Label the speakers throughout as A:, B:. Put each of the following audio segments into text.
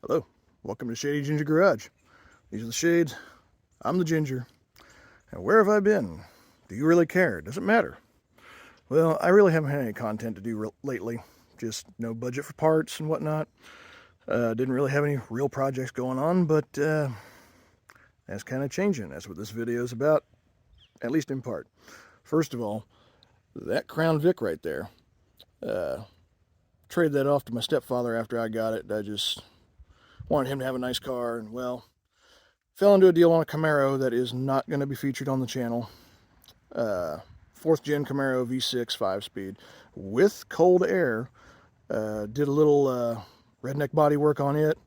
A: Hello, welcome to Shady Ginger Garage. These are the shades, I'm the ginger, and where have I been? Do you really care? Does it matter? Well, I really haven't had any content to do lately. Just no budget for parts and whatnot. Didn't really have any real projects going on, but that's kind of changing. That's what this video is about, at least in part. First of all, that Crown Vic right there. Traded that off to my stepfather after I got it. I just wanted him to have a nice car, and well, fell into a deal on a Camaro that is not going to be featured on the channel. 4th gen Camaro V6 5-speed with cold air. Did a little redneck body work on it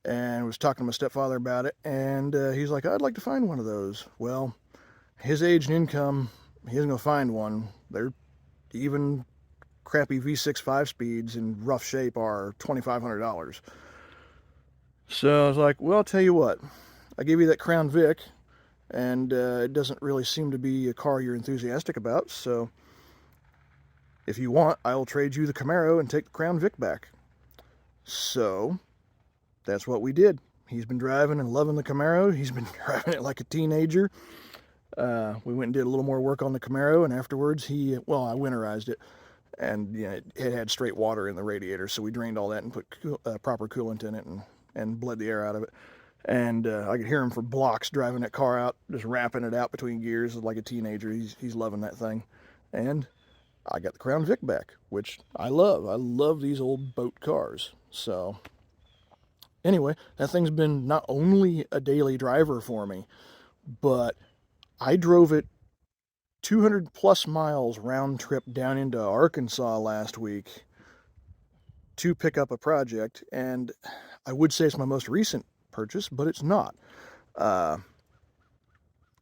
A: and was talking to my stepfather about it, and he's like, I'd like to find one of those. Well, his age and income, he isn't going to find one. They're even crappy V6 5-speeds in rough shape are $2,500. So I was like, well, I'll tell you what, I gave you that Crown Vic, and it doesn't really seem to be a car you're enthusiastic about, so if you want, I will trade you the Camaro and take the Crown Vic back. So that's what we did. He's been driving and loving the Camaro. He's been driving it like a teenager. We went and did a little more work on the Camaro, and afterwards I winterized it, and it had straight water in the radiator, so we drained all that and put proper coolant in it and bled the air out of it. And I could hear him for blocks driving that car out, just rapping it out between gears like a teenager. He's loving that thing. And I got the Crown Vic back, which I love. I love these old boat cars. So anyway, that thing's been not only a daily driver for me, but I drove it 200 plus miles round trip down into Arkansas last week to pick up a project, and I would say it's my most recent purchase, but it's not. To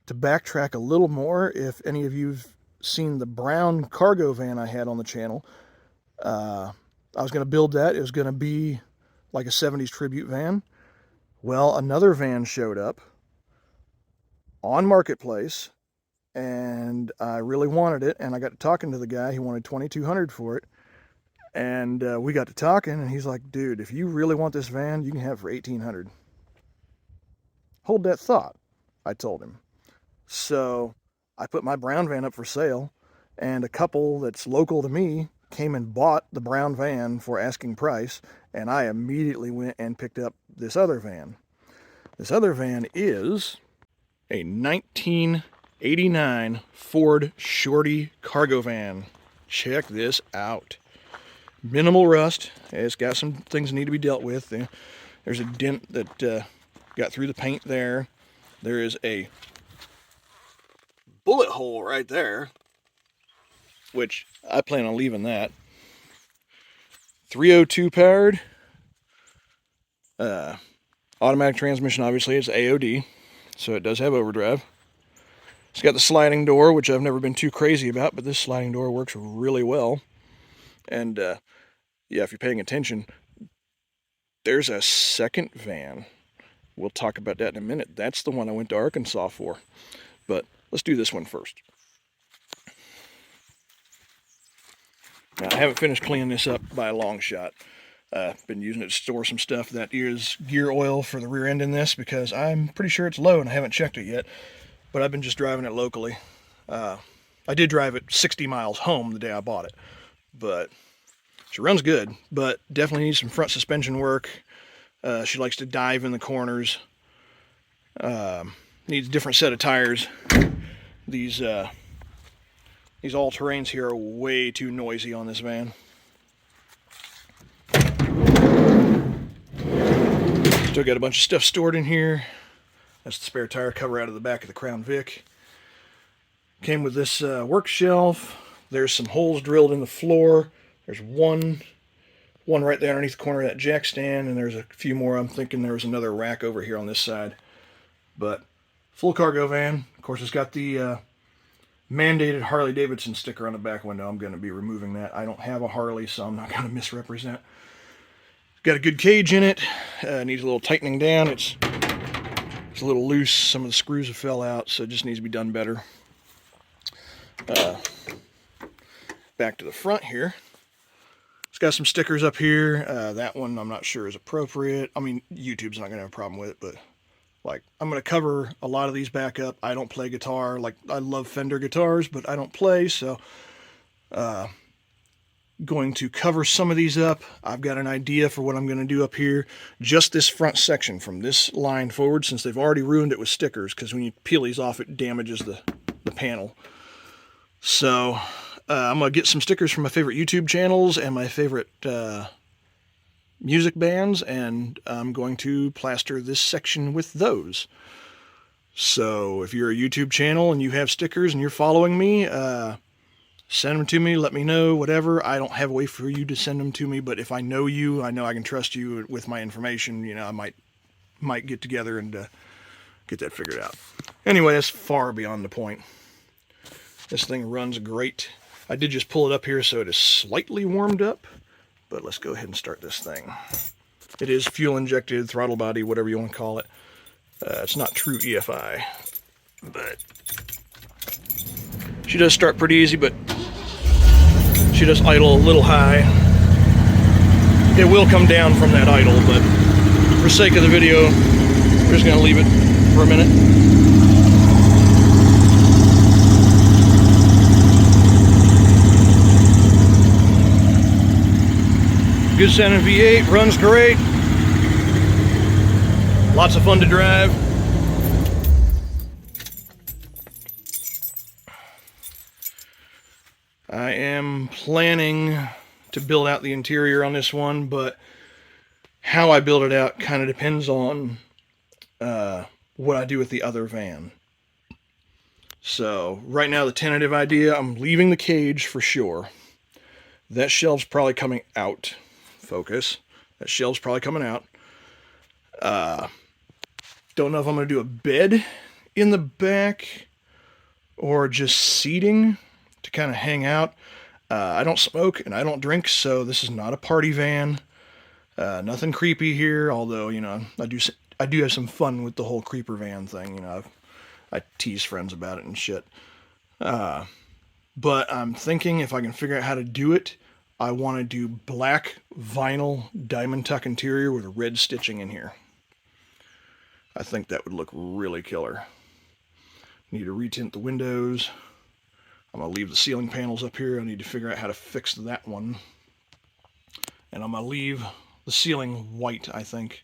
A: backtrack a little more, if any of you've seen the brown cargo van I had on the channel, I was going to build that. It was going to be like a 70s tribute van. Well, another van showed up on Marketplace, and I really wanted it, and I got to talking to the guy. He wanted $2,200 for it. And we got to talking, and he's like, dude, if you really want this van, you can have it for $1,800. Hold that thought, I told him. So I put my brown van up for sale, and a couple that's local to me came and bought the brown van for asking price, and I immediately went and picked up this other van. This other van is a 1989 Ford Shorty cargo van. Check this out. Minimal rust. It's got some things that need to be dealt with. There's a dent that got through the paint there. There is a bullet hole right there, which I plan on leaving that. 302 powered. Automatic transmission, obviously, it's AOD, so it does have overdrive. It's got the sliding door, which I've never been too crazy about, but this sliding door works really well. And yeah, if you're paying attention, there's a second van. We'll talk about that in a minute. That's the one I went to Arkansas for. But let's do this one first. Now, I haven't finished cleaning this up by a long shot. Been using it to store some stuff. That is gear oil for the rear end in this, because I'm pretty sure it's low and I haven't checked it yet. But I've been just driving it locally. I did drive it 60 miles home the day I bought it. But she runs good, but definitely needs some front suspension work. She likes to dive in the corners. Needs a different set of tires. These all-terrains here are way too noisy on this van. Still got a bunch of stuff stored in here. That's the spare tire cover out of the back of the Crown Vic. Came with this work shelf. There's some holes drilled in the floor. There's one right there underneath the corner of that jack stand, and there's a few more. I'm thinking there was another rack over here on this side. But full cargo van. Of course, it's got the mandated Harley-Davidson sticker on the back window. I'm going to be removing that. I don't have a Harley, so I'm not going to misrepresent. Got a good cage in it. Needs a little tightening down. It's a little loose. Some of the screws have fell out, so it just needs to be done better. Back to the front here. Got some stickers up here. That one I'm not sure is appropriate. I mean, YouTube's not going to have a problem with it, but like, I'm going to cover a lot of these back up. I don't play guitar. Like, I love Fender guitars, but I don't play, so going to cover some of these up. I've got an idea for what I'm going to do up here. Just this front section from this line forward, since they've already ruined it with stickers, because when you peel these off, it damages the panel. So I'm going to get some stickers from my favorite YouTube channels and my favorite music bands, and I'm going to plaster this section with those. So if you're a YouTube channel and you have stickers and you're following me, send them to me, let me know, whatever. I don't have a way for you to send them to me, but if I know you, I know I can trust you with my information. You know, I might get together and get that figured out. Anyway, that's far beyond the point. This thing runs great. I did just pull it up here so it is slightly warmed up, but let's go ahead and start this thing. It is fuel injected, throttle body, whatever you want to call it. It's not true EFI, but she does start pretty easy, but she does idle a little high. It will come down from that idle, but for sake of the video, we're just going to leave it for a minute. Good sounding V8, runs great. Lots of fun to drive. I am planning to build out the interior on this one, but how I build it out kind of depends on what I do with the other van. So right now the tentative idea, I'm leaving the cage for sure. That shelf's probably coming out. Focus. That shelf's probably coming out. Don't know if I'm going to do a bed in the back or just seating to kind of hang out. I don't smoke and I don't drink, so this is not a party van. Nothing creepy here, although, you know, I do have some fun with the whole creeper van thing. You know, I tease friends about it and shit. But I'm thinking if I can figure out how to do it, I want to do black vinyl diamond tuck interior with red stitching in here. I think that would look really killer. Need to retint the windows. I'm going to leave the ceiling panels up here. I need to figure out how to fix that one. And I'm going to leave the ceiling white, I think.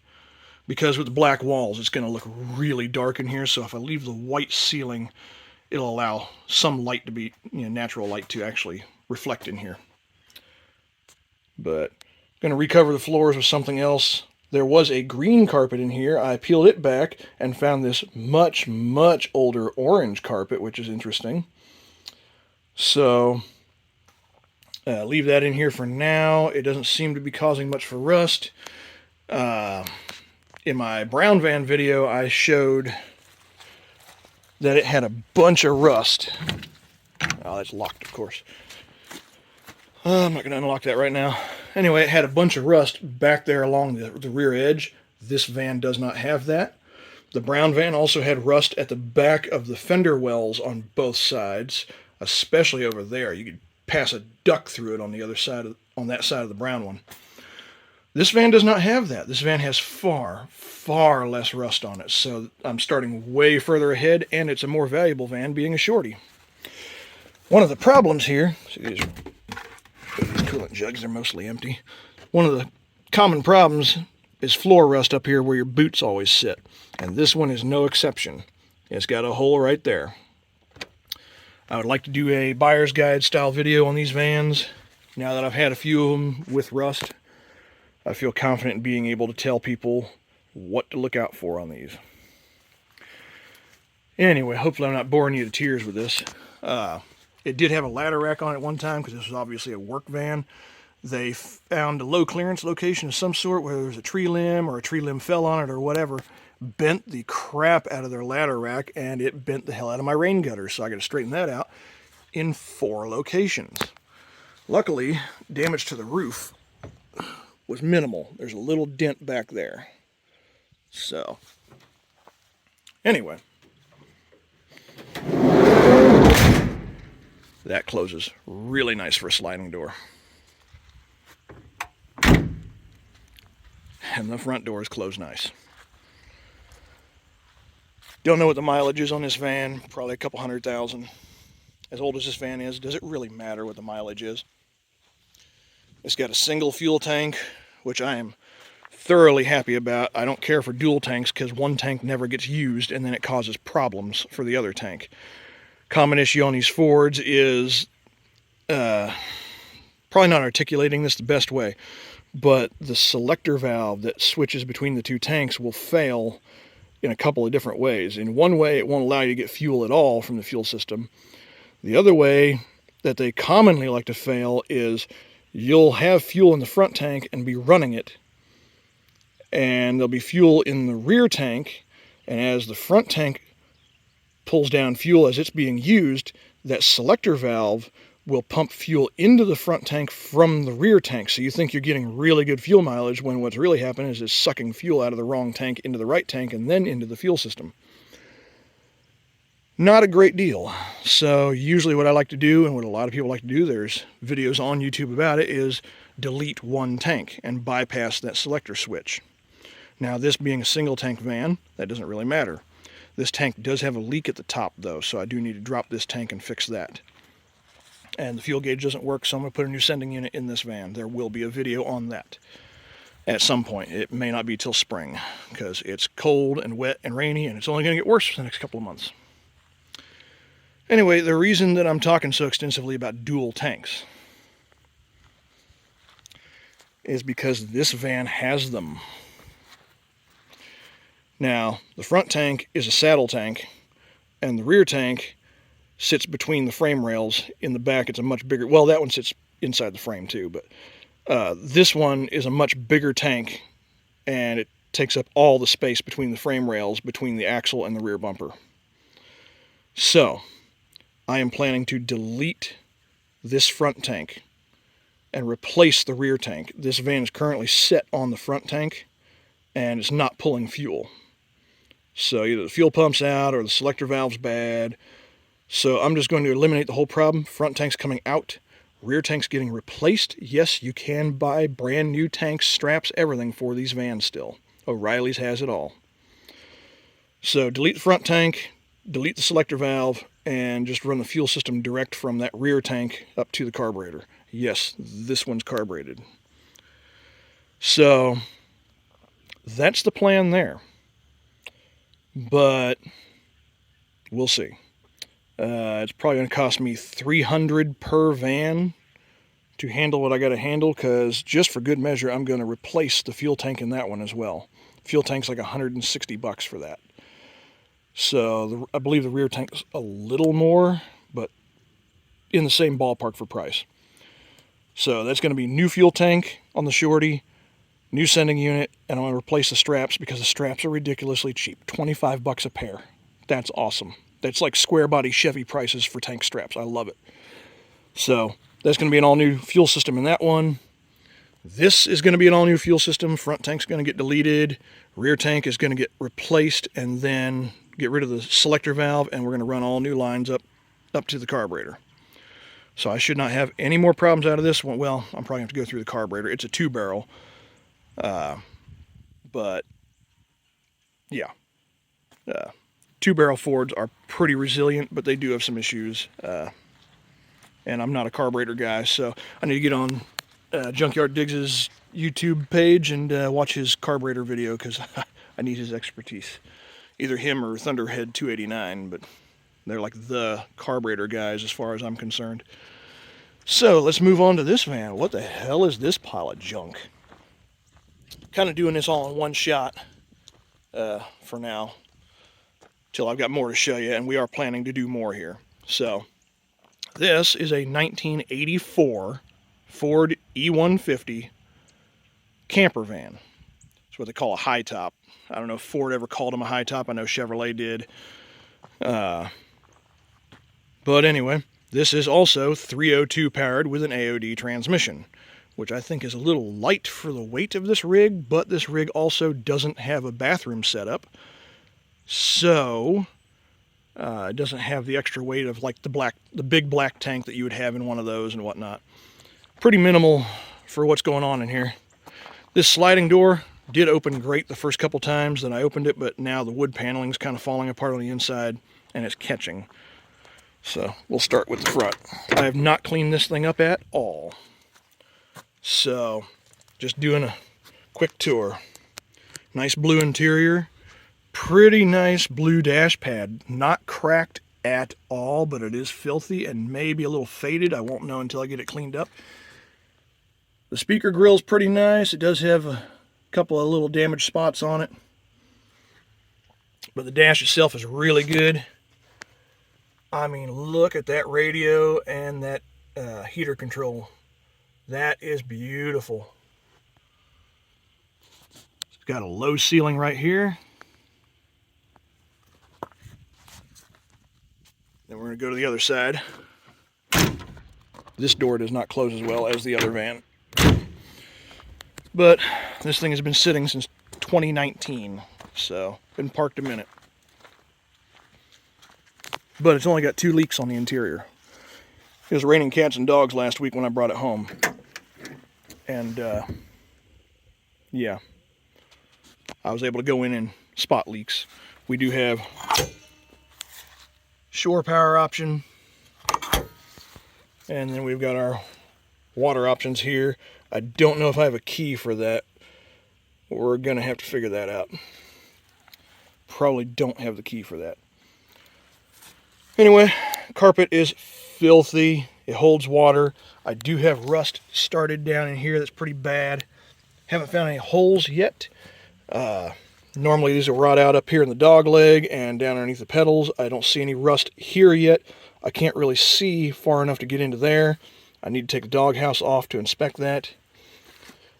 A: Because with the black walls, it's going to look really dark in here. So if I leave the white ceiling, it'll allow some light to be, you know, natural light to actually reflect in here. But I'm going to recover the floors with something else. There was a green carpet in here. I peeled it back and found this much, much older orange carpet, which is interesting. So, leave that in here for now. It doesn't seem to be causing much for rust. In my brown van video, I showed that it had a bunch of rust. Oh, that's locked, of course. I'm not going to unlock that right now. Anyway, it had a bunch of rust back there along the rear edge. This van does not have that. The brown van also had rust at the back of the fender wells on both sides, especially over there. You could pass a duck through it on the other side on that side of the brown one. This van does not have that. This van has far, far less rust on it. So I'm starting way further ahead, and it's a more valuable van being a Shorty. One of the problems here, see these coolant jugs, they're mostly empty. One of the common problems is floor rust up here where your boots always sit. And this one is no exception. It's got a hole right there. I would like to do a buyer's guide style video on these vans. Now that I've had a few of them with rust, I feel confident in being able to tell people what to look out for on these. Anyway, hopefully I'm not boring you to tears with this. It did have a ladder rack on it one time because this was obviously a work van. They found a low clearance location of some sort where there was a tree limb or a tree limb fell on it or whatever, bent the crap out of their ladder rack, and it bent the hell out of my rain gutter. So I got to straighten that out in 4 locations. Luckily, damage to the roof was minimal. There's a little dent back there. So, anyway. That closes really nice for a sliding door. and the front door is closed nice. Don't know what the mileage is on this van, probably a couple 100,000. As old as this van is, does it really matter what the mileage is? It's got a single fuel tank, which I am thoroughly happy about. I don't care for dual tanks because one tank never gets used and then it causes problems for the other tank. Common issue on these Fords is, probably not articulating this the best way, but the selector valve that switches between the two tanks will fail in a couple of different ways. In one way, it won't allow you to get fuel at all from the fuel system. The other way that they commonly like to fail is you'll have fuel in the front tank and be running it, and there'll be fuel in the rear tank, and as the front tank pulls down fuel as it's being used, that selector valve will pump fuel into the front tank from the rear tank. So you think you're getting really good fuel mileage when what's really happening is it's sucking fuel out of the wrong tank into the right tank and then into the fuel system. Not a great deal. So usually what I like to do, and what a lot of people like to do, there's videos on YouTube about it, is delete one tank and bypass that selector switch. Now, this being a single tank van, that doesn't really matter. This tank does have a leak at the top though, so I do need to drop this tank and fix that. And the fuel gauge doesn't work, so I'm going to put a new sending unit in this van. There will be a video on that at some point. It may not be till spring, because it's cold and wet and rainy, and it's only going to get worse for the next couple of months. Anyway, the reason that I'm talking so extensively about dual tanks is because this van has them. Now, the front tank is a saddle tank, and the rear tank sits between the frame rails. In the back, it's a much bigger, well, that one sits inside the frame too, but this one is a much bigger tank, and it takes up all the space between the frame rails, between the axle and the rear bumper. So, I am planning to delete this front tank and replace the rear tank. This van is currently set on the front tank, and it's not pulling fuel. So either the fuel pump's out or the selector valve's bad. So I'm just going to eliminate the whole problem. Front tank's coming out, rear tank's getting replaced. Yes, you can buy brand new tanks, straps, everything for these vans still. O'Reilly's has it all. So delete the front tank, delete the selector valve, and just run the fuel system direct from that rear tank up to the carburetor. Yes, this one's carbureted. So that's the plan there. But we'll see. It's probably going to cost me $300 per van to handle what I got to handle, because just for good measure, I'm going to replace the fuel tank in that one as well. Fuel tank's like $160 for that. So I believe the rear tank's a little more, but in the same ballpark for price. So that's going to be new fuel tank on the Shorty, new sending unit, and I'm going to replace the straps because the straps are ridiculously cheap. $25 a pair. That's awesome. That's like square body Chevy prices for tank straps. I love it. So that's going to be an all new fuel system in that one. This is going to be an all new fuel system. Front tank's going to get deleted. Rear tank is going to get replaced, and then get rid of the selector valve, and we're going to run all new lines up to the carburetor. So I should not have any more problems out of this one. Well, I'm probably going to have to go through the carburetor. It's a 2-barrel. But yeah. 2-barrel Fords are pretty resilient, but they do have some issues. And I'm not a carburetor guy, so I need to get on Junkyard Diggs' YouTube page and watch his carburetor video, because I need his expertise. Either him or Thunderhead 289, but they're like the carburetor guys as far as I'm concerned. So let's move on to this van. What the hell is this pile of junk? Kind of doing this all in one shot for now, till I've got more to show you, and we are planning to do more here. So this is a 1984 Ford E150 camper van. It's what they call a high top. I don't know if Ford ever called them a high top. I know Chevrolet did. But anyway, this is also 302 powered with an AOD transmission, which I think is a little light for the weight of this rig, but this rig also doesn't have a bathroom setup. So it doesn't have the extra weight of like the big black tank that you would have in one of those and whatnot. Pretty minimal for what's going on in here. This sliding door, Did open great the first couple times that I opened it, but now the wood paneling is kind of falling apart on the inside and it's catching. So we'll start with the front. I have not cleaned this thing up at all. So just doing a quick tour. Nice blue interior. Pretty nice blue dash pad. Not cracked at all, but it is filthy and maybe a little faded. I won't know until I get it cleaned up. The speaker grill is pretty nice. It does have a couple of little damaged spots on it, but the dash itself is really good. I mean, look at that radio and that heater control. That is beautiful. It's got a low ceiling right here. Then we're going to go to the other side. This door does not close as well as the other van, but this thing has been sitting since 2019, so been parked a minute. But it's only got 2 leaks on the interior. It was raining cats and dogs last week when I brought it home. And, yeah. I was able to go in and spot leaks. We do have shore power option. And then we've got our water options here. I don't know if I have a key for that. We're going to have to figure that out. Probably don't have the key for that. Anyway, carpet is filthy. It holds water. I do have rust started down in here that's pretty bad. Haven't found any holes yet. Normally these will rot out up here in the dog leg and down underneath the pedals. I don't see any rust here yet. I can't really see far enough to get into there. I need to take the doghouse off to inspect that.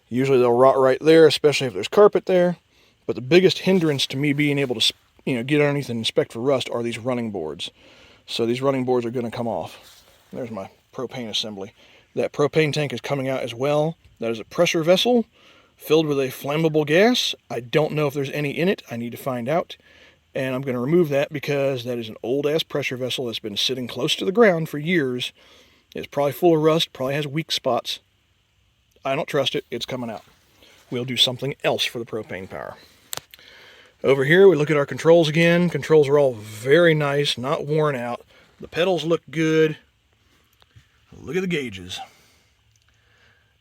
A: Usually they'll rot right there, especially if there's carpet there. But the biggest hindrance to me being able to, get underneath and inspect for rust are these running boards. So these running boards are going to come off. There's my propane assembly. That propane tank is coming out as well. That is a pressure vessel filled with a flammable gas. I don't know if there's any in it. I need to find out. And I'm going to remove that because that is an old-ass pressure vessel that's been sitting close to the ground for years. It's probably full of rust, probably has weak spots. I don't trust it. It's coming out. We'll do something else for the propane power. Over here, we look at our controls again. Controls are all very nice, not worn out. The pedals look good. Look at the gauges.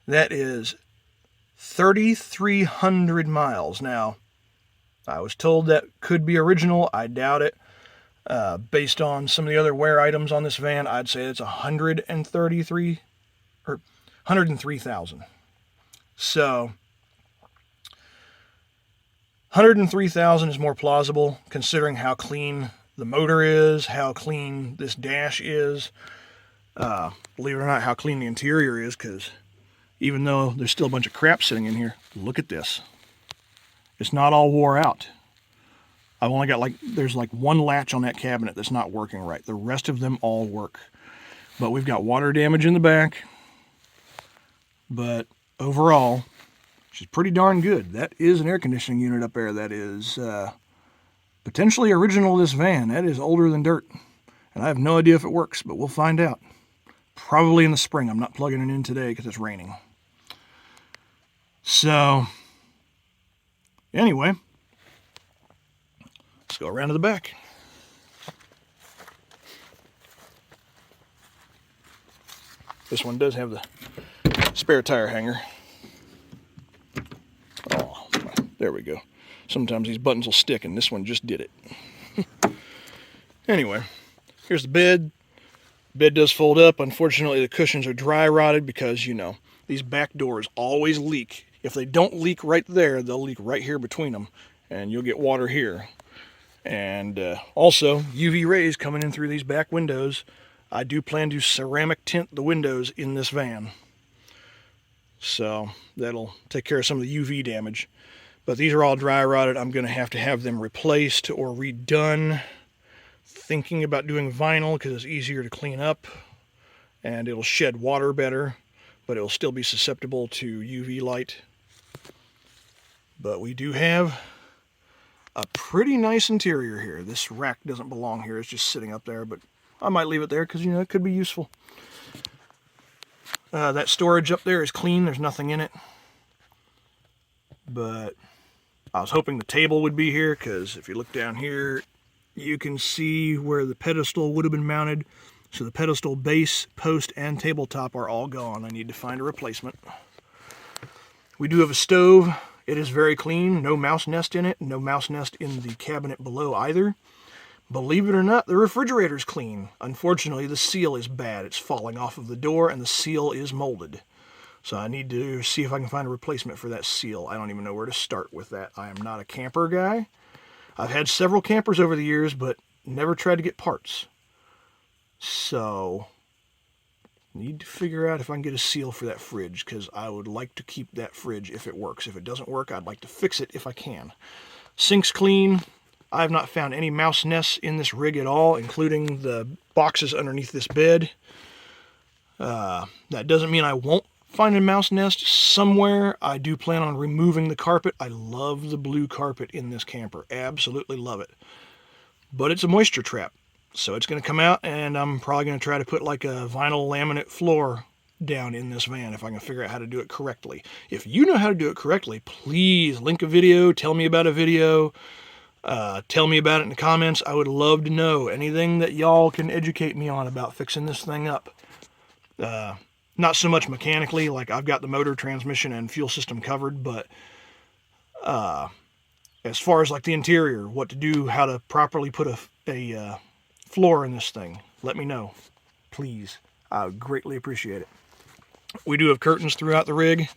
A: That is 3,300 miles. Now, I was told that could be original. I doubt it. Based on some of the other wear items on this van, I'd say it's 103,000. So 103,000 is more plausible considering how clean the motor is, how clean this dash is. Believe it or not, how clean the interior is, because even though there's still a bunch of crap sitting in here, look at this. It's not all wore out. I've only got there's one latch on that cabinet that's not working right. The rest of them all work. But we've got water damage in the back. But overall, she's pretty darn good. That is an air conditioning unit up there that is potentially original to this van. That is older than dirt. And I have no idea if it works, but we'll find out. Probably in the spring. I'm not plugging it in today because it's raining. So, anyway, let's go around to the back. This one does have the spare tire hanger. Oh, there we go. Sometimes these buttons will stick, and this one just did it. Anyway, here's the bed. Bed does fold up. Unfortunately, the cushions are dry rotted because, these back doors always leak. If they don't leak right there, they'll leak right here between them, and you'll get water here. And also, UV rays coming in through these back windows. I do plan to ceramic tint the windows in this van. So that'll take care of some of the UV damage. But these are all dry rotted. I'm going to have them replaced or redone. Thinking about doing vinyl because it's easier to clean up and it'll shed water better, but it'll still be susceptible to UV light. But we do have a pretty nice interior here. This rack doesn't belong here. It's just sitting up there, but I might leave it there because, it could be useful. That storage up there is clean. There's nothing in it. But I was hoping the table would be here, because if you look down here, you can see where the pedestal would have been mounted. So the pedestal, base, post, and tabletop are all gone. I need to find a replacement. We do have a stove. It is very clean. No mouse nest in it. No mouse nest in the cabinet below either. Believe it or not, the refrigerator's clean. Unfortunately, the seal is bad. It's falling off of the door, and the seal is molded. So I need to see if I can find a replacement for that seal. I don't even know where to start with that. I am not a camper guy. I've had several campers over the years, but never tried to get parts. So, need to figure out if I can get a seal for that fridge, because I would like to keep that fridge if it works. If it doesn't work, I'd like to fix it if I can. Sink's clean. I have not found any mouse nests in this rig at all, including the boxes underneath this bed. That doesn't mean I won't find a mouse nest somewhere. I do plan on removing the carpet. I love the blue carpet in this camper. Absolutely love it. But it's a moisture trap. So it's going to come out, and I'm probably going to try to put like a vinyl laminate floor down in this van if I can figure out how to do it correctly. If you know how to do it correctly, please link a video, tell me about a video. Tell me about it in the comments. I would love to know anything that y'all can educate me on about fixing this thing up. Not so much mechanically, like I've got the motor, transmission, and fuel system covered, but as far as like the interior, what to do, how to properly put a floor in this thing, let me know, please. I would greatly appreciate it. We do have curtains throughout the rig.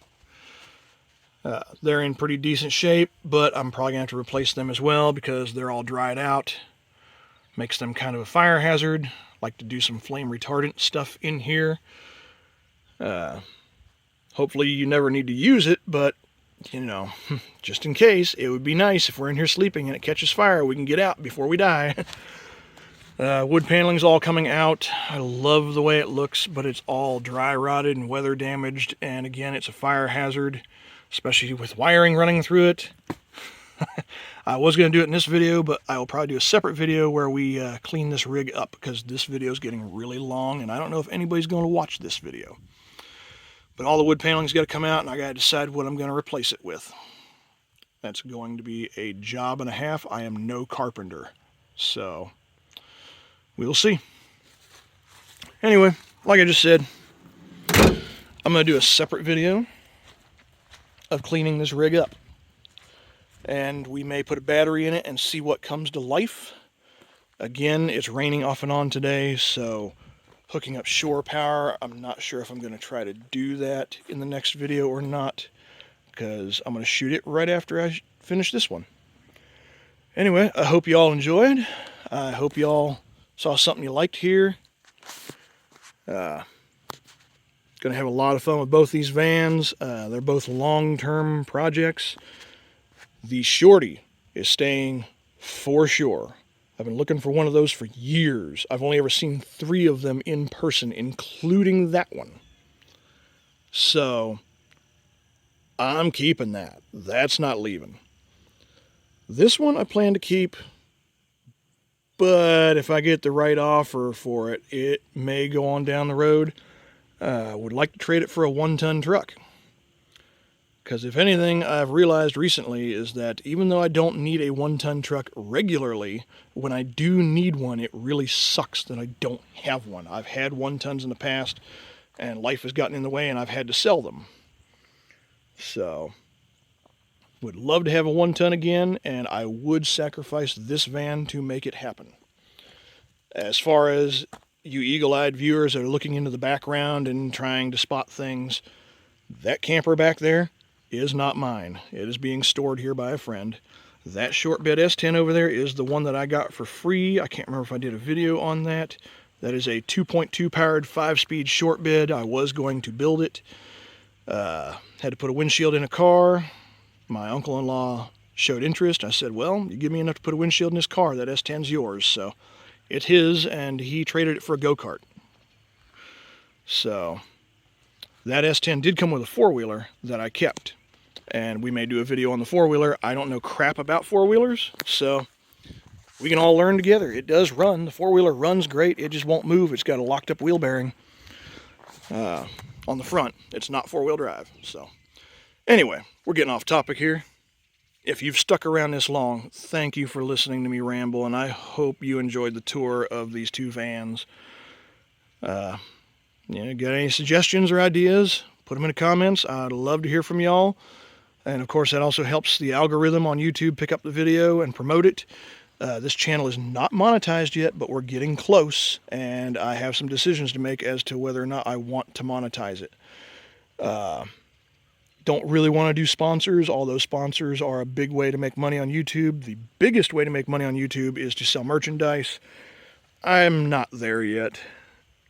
A: They're in pretty decent shape, but I'm probably going to have to replace them as well because they're all dried out. Makes them kind of a fire hazard. Like to do some flame retardant stuff in here. Hopefully you never need to use it, but, you know, just in case, it would be nice if we're in here sleeping and it catches fire, we can get out before we die. Wood paneling's all coming out. I love the way it looks, but it's all dry rotted and weather damaged, and again, it's a fire hazard, especially with wiring running through it. I was going to do it in this video, but I will probably do a separate video where we clean this rig up, because this video is getting really long, and I don't know if anybody's going to watch this video. But all the wood paneling's got to come out, and I got to decide what I'm going to replace it with. That's going to be a job and a half. I am no carpenter, so we'll see. Anyway, like I just said, I'm going to do a separate video of cleaning this rig up. And we may put a battery in it and see what comes to life. Again, it's raining off and on today, so hooking up shore power, I'm not sure if I'm going to try to do that in the next video or not, because I'm going to shoot it right after I finish this one. Anyway, I hope you all enjoyed. I hope you all saw something you liked here. Going to have a lot of fun with both these vans. They're both long-term projects. The Shorty is staying for sure. I've been looking for one of those for years. I've only ever seen 3 of them in person, including that one. So, I'm keeping that. That's not leaving. This one I plan to keep, but if I get the right offer for it, it may go on down the road. Would like to trade it for a 1-ton truck. Because if anything I've realized recently is that even though I don't need a 1-ton truck regularly, when I do need one, it really sucks that I don't have one. I've had 1-tons in the past, and life has gotten in the way, and I've had to sell them. So, would love to have a 1-ton again, and I would sacrifice this van to make it happen. As far as you eagle-eyed viewers that are looking into the background and trying to spot things, that camper back there is not mine. It is being stored here by a friend. That short bed S10 over there is the one that I got for free. I can't remember if I did a video on that. That is a 2.2 powered 5-speed short bed. I was going to build it. Had to put a windshield in a car. My uncle-in-law showed interest. I said, well, you give me enough to put a windshield in this car, that S10's yours. So it's his, and he traded it for a go-kart. So that S10 did come with a 4-wheeler that I kept. And we may do a video on the 4-wheeler. I don't know crap about 4-wheelers, so we can all learn together. It does run. The 4-wheeler runs great. It just won't move. It's got a locked up wheel bearing on the front. It's not 4-wheel drive. So anyway, we're getting off topic here. if you've stuck around this long, thank you for listening to me ramble, and I hope you enjoyed the tour of these two vans. Got any suggestions or ideas? Put them in the comments. I'd love to hear from y'all. And of course, that also helps the algorithm on YouTube pick up the video and promote it. This channel is not monetized yet, but we're getting close, and I have some decisions to make as to whether or not I want to monetize it. Don't really want to do sponsors, although sponsors are a big way to make money on YouTube. The biggest way to make money on YouTube is to sell merchandise. I'm not there yet.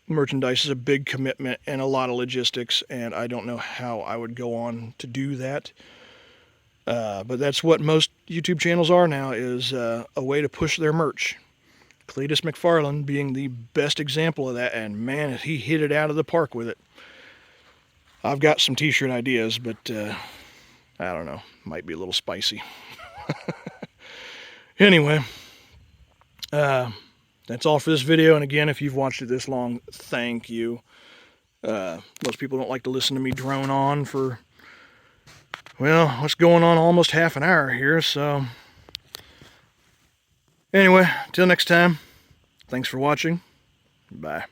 A: Merchandise is a big commitment and a lot of logistics, and I don't know how I would go on to do that. But that's what most YouTube channels are now, is a way to push their merch. Cletus McFarland being the best example of that, and man, he hit it out of the park with it. I've got some t-shirt ideas, but I don't know, might be a little spicy. Anyway, that's all for this video, and again, if you've watched it this long, thank you. Most people don't like to listen to me drone on for, well, what's going on, almost half an hour here, so anyway, till next time, thanks for watching, bye.